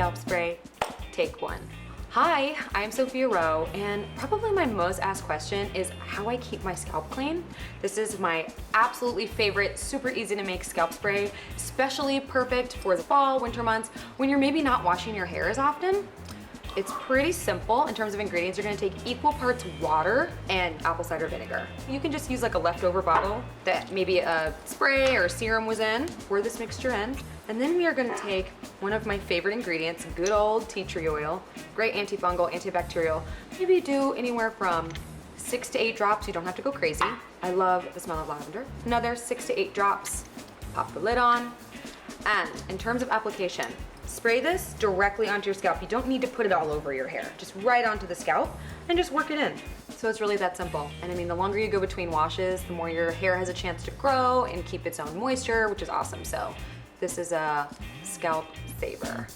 scalp spray, take one. Hi, I'm Sophia Roe, and probably my most asked question is how I keep my scalp clean. This is my absolutely favorite, super easy to make scalp spray, especially perfect for the fall, winter months, when you're maybe not washing your hair as often. It's pretty simple in terms of ingredients. You're gonna take equal parts water and apple cider vinegar. You can just use like a leftover bottle that maybe a spray or serum was in. Pour this mixture in. And then we are gonna take one of my favorite ingredients, good old tea tree oil, great antifungal, antibacterial. Maybe do anywhere from 6 to 8 drops. You don't have to go crazy. I love the smell of lavender. Another 6 to 8 drops. Pop the lid on. And in terms of application, spray this directly onto your scalp. You don't need to put it all over your hair. Just right onto the scalp and just work it in. So it's really that simple. And I mean, the longer you go between washes, the more your hair has a chance to grow and keep its own moisture, which is awesome. So this is a scalp saver.